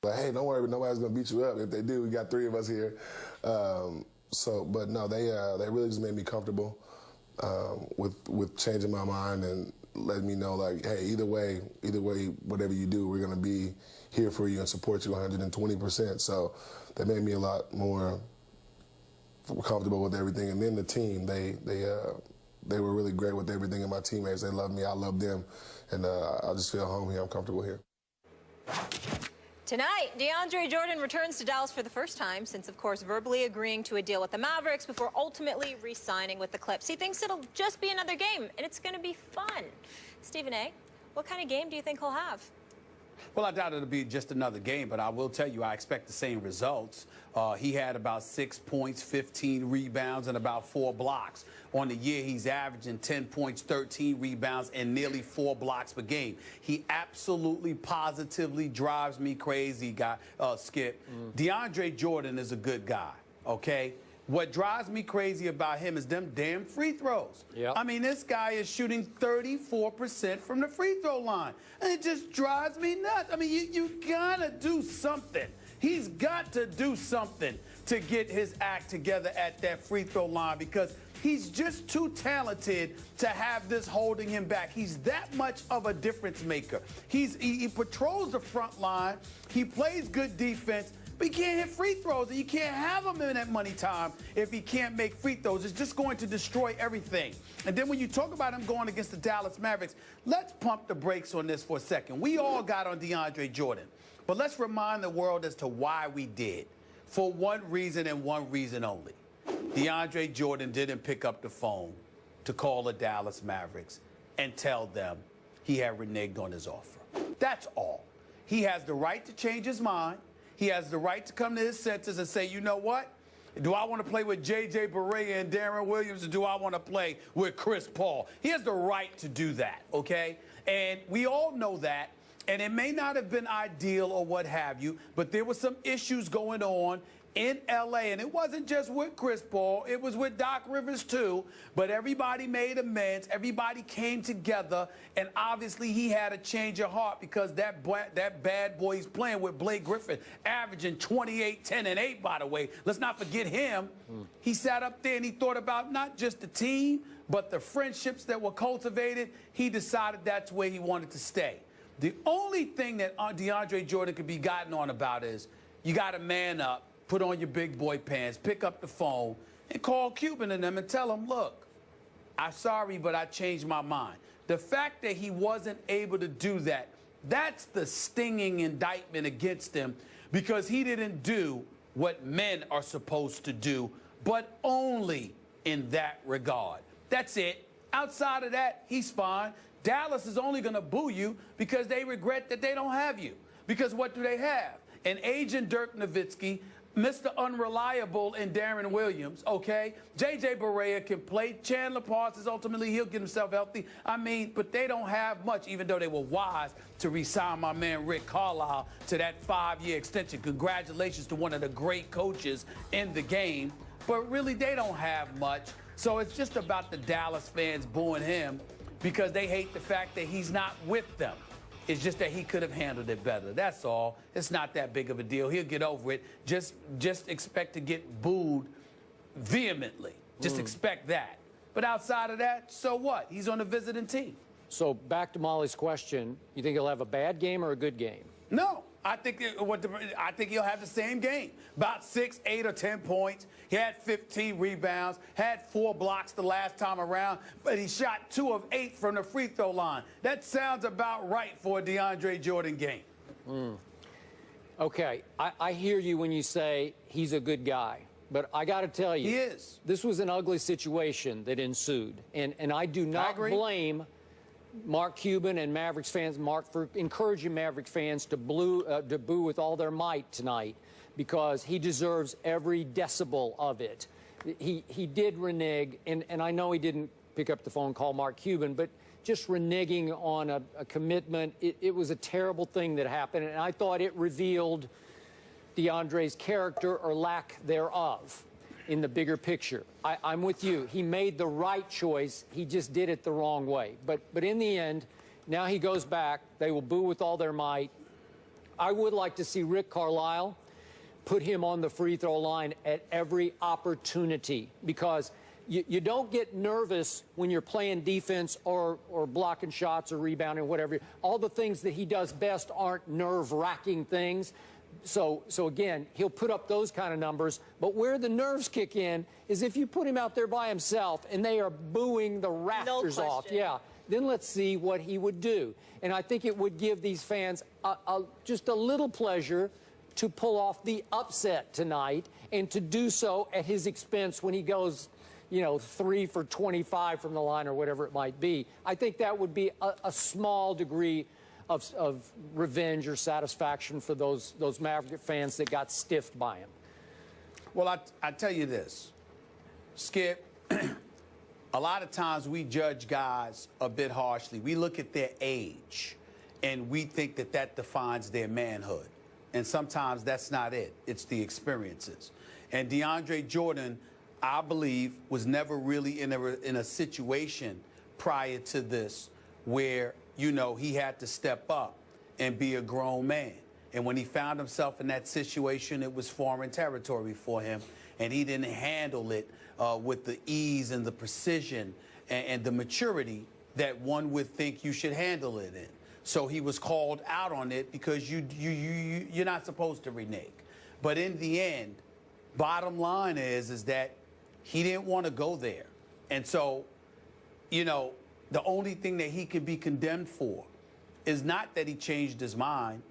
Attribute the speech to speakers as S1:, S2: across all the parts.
S1: Like, hey, don't worry, nobody's gonna beat you up. If they do, we got 3 of us here. But no, they really just made me comfortable with changing my mind and letting me know, like, hey, either way, whatever you do, we're gonna be here for you and support you 120%. So that made me a lot more comfortable with everything. And then the team, they were really great with everything, and my teammates, they love me, I love them, and I just feel home here. I'm comfortable here.
S2: Tonight, DeAndre Jordan returns to Dallas for the first time since, of course, verbally agreeing to a deal with the Mavericks before ultimately re-signing with the Clips. He thinks it'll just be another game, and it's going to be fun. Stephen A., what kind of game do you think he'll have?
S3: Well, I doubt it'll be just another game, but I will tell you I expect the same results. He had about 6 points, 15 rebounds, and about 4 blocks. On the year, he's averaging 10 points, 13 rebounds, and nearly 4 blocks per game. He absolutely, positively drives me crazy, Skip. DeAndre Jordan is a good guy, okay? What drives me crazy about him is them damn free throws. Yep. I mean, this guy is shooting 34% from the free throw line. And it just drives me nuts. I mean, you gotta do something. He's got to do something to get his act together at that free throw line, because he's just too talented to have this holding him back. He's that much of a difference maker. He patrols the front line. He plays good defense. But he can't hit free throws, and you can't have him in at money time if he can't make free throws. It's just going to destroy everything. And then when you talk about him going against the Dallas Mavericks, let's pump the brakes on this for a second. We all got on DeAndre Jordan, but let's remind the world as to why we did. For one reason and one reason only. DeAndre Jordan didn't pick up the phone to call the Dallas Mavericks and tell them he had reneged on his offer. That's all. He has the right to change his mind. He has the right to come to his senses and say, you know what? Do I want to play with J.J. Barea and Darren Williams, or do I want to play with Chris Paul? He has the right to do that, okay? And we all know that. And it may not have been ideal or what have you, but there were some issues going on in L.A., and it wasn't just with Chris Paul. It was with Doc Rivers, too. But everybody made amends. Everybody came together, and obviously he had a change of heart, because that bad boy he's playing with, Blake Griffin, averaging 28, 10, and 8, by the way. Let's not forget him. He sat up there and he thought about not just the team, but the friendships that were cultivated. He decided that's where he wanted to stay. The only thing that DeAndre Jordan could be gotten on about is you got to man up, put on your big boy pants, pick up the phone, and call Cuban and them and tell them, look, I'm sorry, but I changed my mind. The fact that he wasn't able to do that, that's the stinging indictment against him, because he didn't do what men are supposed to do, but only in that regard. That's it. Outside of that, he's fine. Dallas is only going to boo you because they regret that they don't have you. Because what do they have? An agent Dirk Nowitzki, Mr. Unreliable in Darren Williams, okay? J.J. Barea can play. Chandler Parsons, ultimately, he'll get himself healthy. I mean, but they don't have much, even though they were wise to re-sign my man Rick Carlisle to that 5-year extension. Congratulations to one of the great coaches in the game. But really, they don't have much. So it's just about the Dallas fans booing him because they hate the fact that he's not with them. It's just that he could have handled it better. That's all. It's not that big of a deal. He'll get over it. Just expect to get booed vehemently. Just expect that. But outside of that, so what? He's on the visiting team.
S4: So back to Molly's question, you think he'll have a bad game or a good game?
S3: No. I think he'll have the same game. About 6, 8, or 10 points. He had 15 rebounds, had 4 blocks the last time around, but he shot 2 of 8 from the free throw line. That sounds about right for a DeAndre Jordan game.
S4: Okay, I hear you when you say he's a good guy, but I got to tell you,
S3: he is.
S4: This was an ugly situation that ensued, and I do not blame Mark Cuban and Mavericks fans, Mark, for encouraging Mavericks fans to boo with all their might tonight, because he deserves every decibel of it. He did renege, and I know he didn't pick up the phone and call Mark Cuban, but just reneging on a commitment, it was a terrible thing that happened, and I thought it revealed DeAndre's character or lack thereof in the bigger picture. I'm with you. He made the right choice. He just did it the wrong way. But in the end, now he goes back. They will boo with all their might. I would like to see Rick Carlisle put him on the free throw line at every opportunity, because you don't get nervous when you're playing defense or blocking shots or rebounding or whatever. All the things that he does best aren't nerve-wracking things. So again, he'll put up those kind of numbers. But where the nerves kick in is if you put him out there by himself and they are booing the rafters off. Yeah. Then let's see what he would do. And I think it would give these fans just a little pleasure to pull off the upset tonight, and to do so at his expense when he goes, 3 for 25 from the line or whatever it might be. I think that would be a small degree of revenge or satisfaction for those Maverick fans that got stiffed by him.
S3: Well, I tell you this, Skip, a lot of times we judge guys a bit harshly. We look at their age, and we think that defines their manhood. And sometimes that's not it. It's the experiences. And DeAndre Jordan, I believe, was never really in a situation prior to this where, he had to step up and be a grown man. And when he found himself in that situation, it was foreign territory for him, and he didn't handle it with the ease and the precision and the maturity that one would think you should handle it in. So he was called out on it because you're not supposed to renege. But in the end, bottom line is that he didn't want to go there. And so, the only thing that he could be condemned for is not that he changed his mind,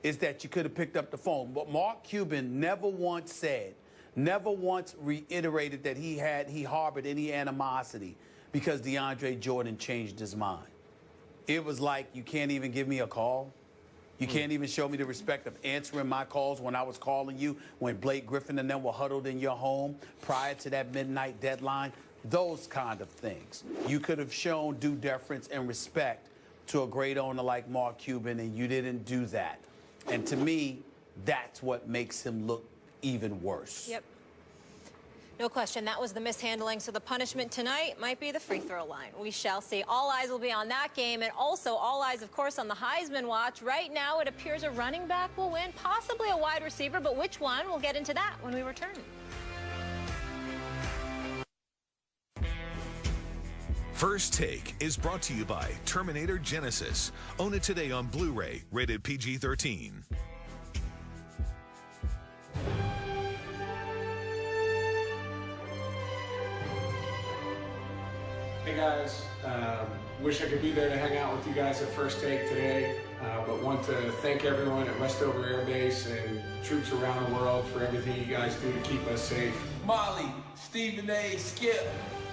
S3: is that you could have picked up the phone. But Mark Cuban never once said, never once reiterated that he harbored any animosity because DeAndre Jordan changed his mind. It was like, you can't even give me a call. You can't even show me the respect of answering my calls when I was calling you, when Blake Griffin and them were huddled in your home prior to that midnight deadline. Those kind of things. You could have shown due deference and respect to a great owner like Mark Cuban, and you didn't do that. And to me, that's what makes him look even worse.
S2: Yep. No question, that was the mishandling. So the punishment tonight might be the free throw line. We shall see. All eyes will be on that game, and also all eyes, of course, on the Heisman watch. Right now, it appears a running back will win, possibly a wide receiver, but which one? We'll get into that when we return.
S5: First Take is brought to you by Terminator Genesis. Own it today on Blu-ray, rated PG-13.
S6: Hey guys, wish I could be there to hang out with you guys at First Take today, but want to thank everyone at Westover Air Base and troops around the world for everything you guys do to keep us safe.
S7: Molly, Stephen A, Skip,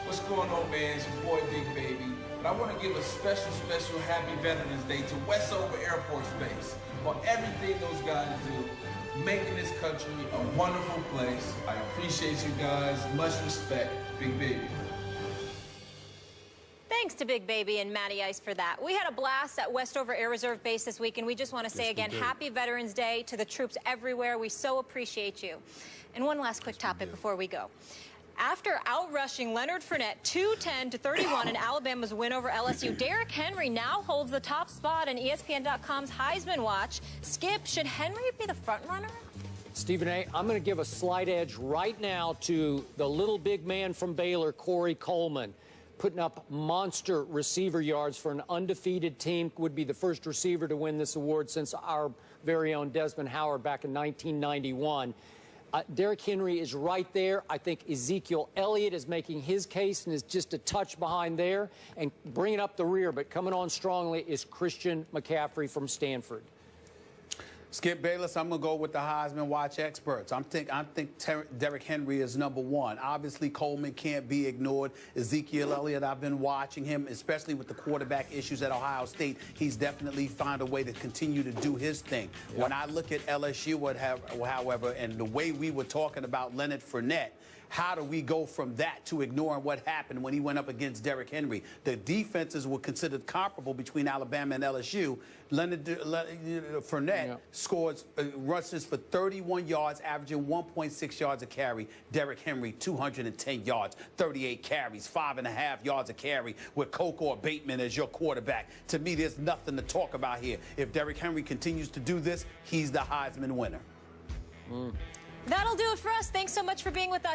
S7: what's going on, man? It's your boy Big Baby. But I want to give a special happy Veterans Day to Westover Air Force Base for everything those guys do, making this country a wonderful place. I appreciate you guys. Much respect, Big Baby.
S2: Thanks to Big Baby and Matty Ice for that. We had a blast at Westover Air Reserve Base this week, and we just want to say again, happy Veterans Day to the troops everywhere. We so appreciate you. And one last quick topic before we go. After outrushing Leonard Fournette 210-31 in Alabama's win over LSU, Derrick Henry now holds the top spot in ESPN.com's Heisman Watch. Skip, should Henry be the front runner?
S4: Stephen A., I'm going to give a slight edge right now to the little big man from Baylor, Corey Coleman, putting up monster receiver yards for an undefeated team. Would be the first receiver to win this award since our very own Desmond Howard back in 1991. Derrick Henry is right there. I think Ezekiel Elliott is making his case and is just a touch behind there and bringing up the rear, but coming on strongly is Christian McCaffrey from Stanford.
S3: Skip Bayless, I'm going to go with the Heisman Watch experts. I think Derrick Henry is #1. Obviously, Coleman can't be ignored. Ezekiel Elliott, I've been watching him, especially with the quarterback issues at Ohio State. He's definitely found a way to continue to do his thing. Yep. When I look at LSU, however, and the way we were talking about Leonard Fournette, How do we go from that to ignoring what happened when he went up against Derrick Henry? The defenses were considered comparable between Alabama and LSU. Leonard Fournette scores rushes for 31 yards, averaging 1.6 yards a carry. Derrick Henry, 210 yards, 38 carries, 5.5 yards a carry with Coco or Bateman as your quarterback. To me, there's nothing to talk about here. If Derrick Henry continues to do this, he's the Heisman winner.
S2: That'll do it for us. Thanks so much for being with us.